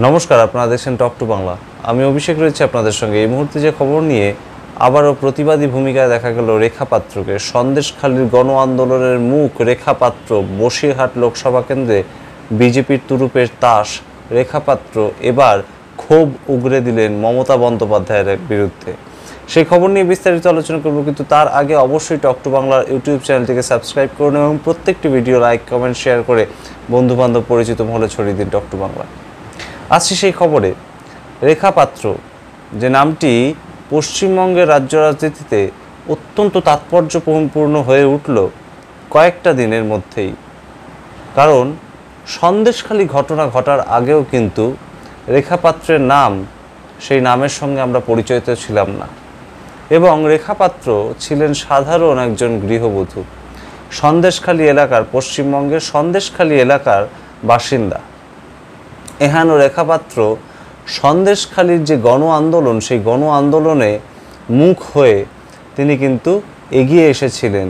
নমস্কার, আপনারা দেখছেন টক টু বাংলা। আমি অভিষেক রয়েছে আপনাদের সঙ্গে। এই মুহূর্তে যে খবর নিয়ে আবারও প্রতিবাদী ভূমিকায় দেখা গেল রেখা পাত্রকে। সন্দেশখালীর গণ আন্দোলনের মুখ রেখা পাত্র। বসিরহাট লোকসভা কেন্দ্রে বিজেপির তুরুপের তাস রেখা পাত্র এবার ক্ষোভ উগরে দিলেন মমতা বন্দ্যোপাধ্যায়ের বিরুদ্ধে। সেই খবর নিয়ে বিস্তারিত আলোচনা করব, কিন্তু তার আগে অবশ্যই টক টু বাংলার ইউটিউব চ্যানেলটিকে সাবস্ক্রাইব করুন এবং প্রত্যেকটি ভিডিও লাইক, কমেন্ট, শেয়ার করে বন্ধুবান্ধব পরিচিত মহলে ছড়িয়ে দিন টক টু বাংলা। আসছি সেই খবরে। রেখা পাত্র যে নামটি পশ্চিমবঙ্গের রাজ্য রাজনীতিতে অত্যন্ত তাৎপর্যপূর্ণ হয়ে উঠল কয়েকটা দিনের মধ্যেই। কারণ সন্দেশখালী ঘটনা ঘটার আগেও কিন্তু রেখা পাত্রের নাম, সেই নামের সঙ্গে আমরা পরিচিত ছিলাম না। এবং রেখা পাত্র ছিলেন সাধারণ একজন গৃহবধূ, সন্দেশখালী এলাকার, পশ্চিমবঙ্গের সন্দেশখালী এলাকার বাসিন্দা। এহেন রেখা পাত্র সন্দেশখালীর যে গণ আন্দোলন, সেই গণ আন্দোলনে মুখ হয়ে তিনি কিন্তু এগিয়ে এসেছিলেন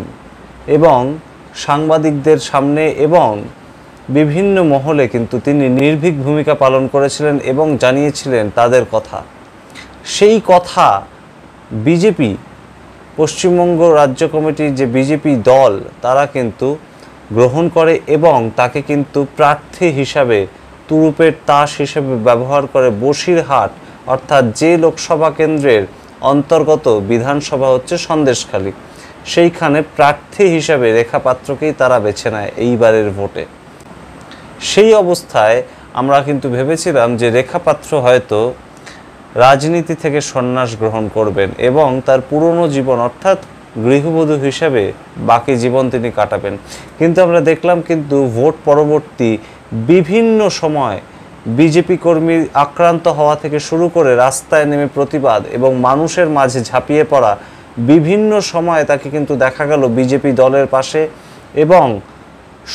এবং সাংবাদিকদের সামনে এবং বিভিন্ন মহলে কিন্তু তিনি নির্ভীক ভূমিকা পালন করেছিলেন এবং জানিয়েছিলেন তাদের কথা। সেই কথা বিজেপি, পশ্চিমবঙ্গ রাজ্য কমিটির যে বিজেপি দল, তারা কিন্তু গ্রহণ করে এবং তাকে কিন্তু প্রার্থী হিসাবে, তুরুপের তাস হিসেবে ব্যবহার করে। বসিরহাট অর্থাৎ যে লোকসভা কেন্দ্রের অন্তর্গত বিধানসভা হচ্ছে সন্দেশখালী, সেইখানে প্রার্থী হিসাবে রেখা পাত্রকেই তারা বেছে নেয় এইবারের ভোটে। সেই অবস্থায় আমরা কিন্তু ভেবেছিলাম যে রেখা পাত্র হয়তো রাজনীতি থেকে সন্ন্যাস গ্রহণ করবেন এবং তার পুরনো জীবন অর্থাৎ গৃহবধূ হিসাবে বাকি জীবন তিনি কাটাবেন। কিন্তু আমরা দেখলাম কিন্তু ভোট পরবর্তী বিভিন্ন সময় বিজেপি কর্মী আক্রান্ত হওয়া থেকে শুরু করে রাস্তায় নেমে প্রতিবাদ এবং মানুষের মাঝে ঝাঁপিয়ে পড়া, বিভিন্ন সময়ে তাকে কিন্তু দেখা গেল বিজেপি দলের পাশে এবং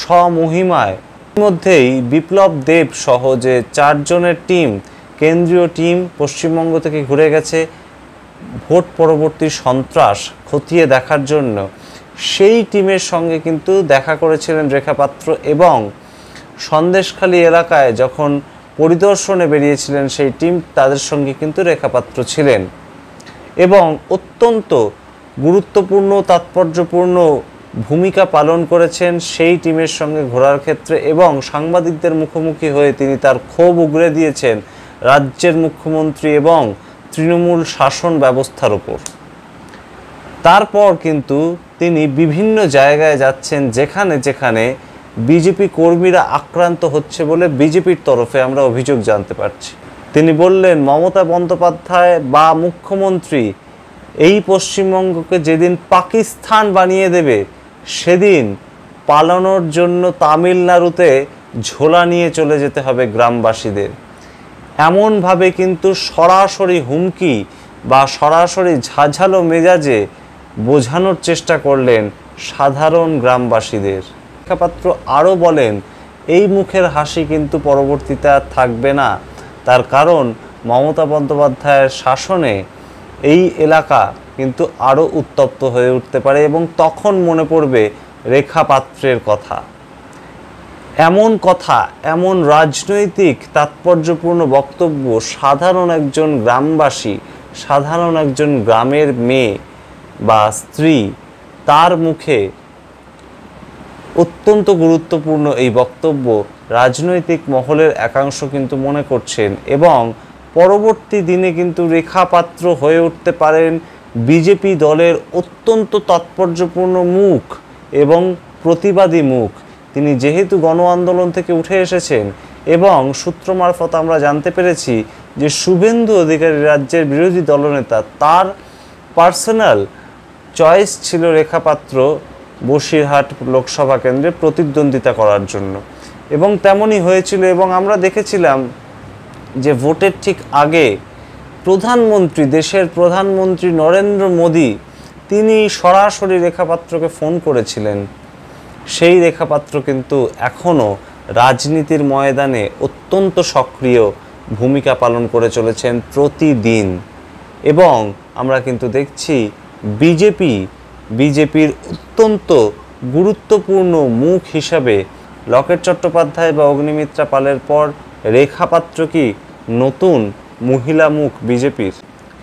স্বমহিমায়। মধ্যেই বিপ্লব দেব সহ যে 4 জনের টিম, কেন্দ্রীয় টিম পশ্চিমবঙ্গ থেকে ঘুরে গেছে ভোট পরবর্তী সন্ত্রাস খতিয়ে দেখার জন্য। সেই টিমের সঙ্গে কিন্তু দেখা করেছিলেন রেখা পাত্র এবং সন্দেশখালী এলাকায় যখন পরিদর্শনে বেরিয়েছিলেন সেই টিম, তাদের সঙ্গে কিন্তু রেখা পাত্র ছিলেন এবং অত্যন্ত গুরুত্বপূর্ণ, তাৎপর্যপূর্ণ ভূমিকা পালন করেছেন সেই টিমের সঙ্গে ঘোরার ক্ষেত্রে। এবং সাংবাদিকদের মুখোমুখি হয়ে তিনি তার ক্ষোভ উগরে দিয়েছেন রাজ্যের মুখ্যমন্ত্রী এবং তৃণমূল শাসন ব্যবস্থার উপর। তারপর কিন্তু তিনি বিভিন্ন জায়গায় যাচ্ছেন যেখানে যেখানে বিজেপি কর্মীরা আক্রান্ত হচ্ছে বলে বিজেপির তরফে আমরা অভিযোগ জানতে পারছি। তিনি বললেন, মমতা বন্দ্যোপাধ্যায় বা মুখ্যমন্ত্রী এই পশ্চিমবঙ্গকে যেদিন পাকিস্তান বানিয়ে দেবে সেদিন পালানোর জন্য তামিলনাড়ুতে ঝোলা নিয়ে চলে যেতে হবে গ্রামবাসীদের। এমনভাবে কিন্তু সরাসরি হুমকি বা সরাসরি ঝাঝালো মেজাজে বোঝানোর চেষ্টা করলেন সাধারণ গ্রামবাসীদের। রেখা পাত্র আরও বলেন, এই মুখের হাসি কিন্তু পরবর্তীতে আর থাকবে না। তার কারণ মমতা বন্দ্যোপাধ্যায়ের শাসনে এই এলাকা কিন্তু আরও উত্তপ্ত হয়ে উঠতে পারে এবং তখন মনে পড়বে রেখা পাত্রের কথা। এমন কথা, এমন রাজনৈতিক তাৎপর্যপূর্ণ বক্তব্য সাধারণ একজন গ্রামবাসী, সাধারণ একজন গ্রামের মেয়ে বা স্ত্রী, তার মুখে অত্যন্ত গুরুত্বপূর্ণ এই বক্তব্য রাজনৈতিক মহলের একাংশ কিন্তু মনে করছেন এবং পরবর্তী দিনে কিন্তু রেখা পাত্র হয়ে উঠতে পারেন বিজেপি দলের অত্যন্ত তাৎপর্যপূর্ণ মুখ এবং প্রতিবাদী মুখ। তিনি যেহেতু গণ আন্দোলন থেকে উঠে এসেছেন এবং সূত্র মারফত আমরা জানতে পেরেছি যে শুভেন্দু অধিকারী রাজ্যের বিরোধী দলনেতা, তার পার্সোনাল চয়েস ছিল রেখা পাত্র বসিরহাট লোকসভা কেন্দ্রে প্রতিদ্বন্দ্বিতা করার জন্য এবং তেমনই হয়েছিল। এবং আমরা দেখেছিলাম যে ভোটের ঠিক আগে প্রধানমন্ত্রী, দেশের প্রধানমন্ত্রী নরেন্দ্র মোদী, তিনি সরাসরি রেখা পাত্রকে ফোন করেছিলেন। সেই রেখা পাত্র কিন্তু এখনও রাজনীতির ময়দানে অত্যন্ত সক্রিয় ভূমিকা পালন করে চলেছেন প্রতিদিন। এবং আমরা কিন্তু দেখছি বিজেপির অত্যন্ত গুরুত্বপূর্ণ মুখ হিসাবে লকেট চট্টোপাধ্যায় বা অগ্নিমিত্রা পালের পর রেখা পাত্র কি নতুন মহিলা মুখ বিজেপির?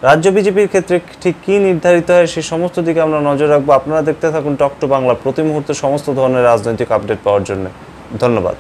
রাজ্য বিজেপির ক্ষেত্রে ঠিক কী নির্ধারিত হয় সেই সমস্ত দিকে আমরা নজর রাখবো। আপনারা দেখতে থাকুন টক টু বাংলা, প্রতি মুহূর্তে সমস্ত ধরনের রাজনৈতিক আপডেট পাওয়ার জন্য। ধন্যবাদ।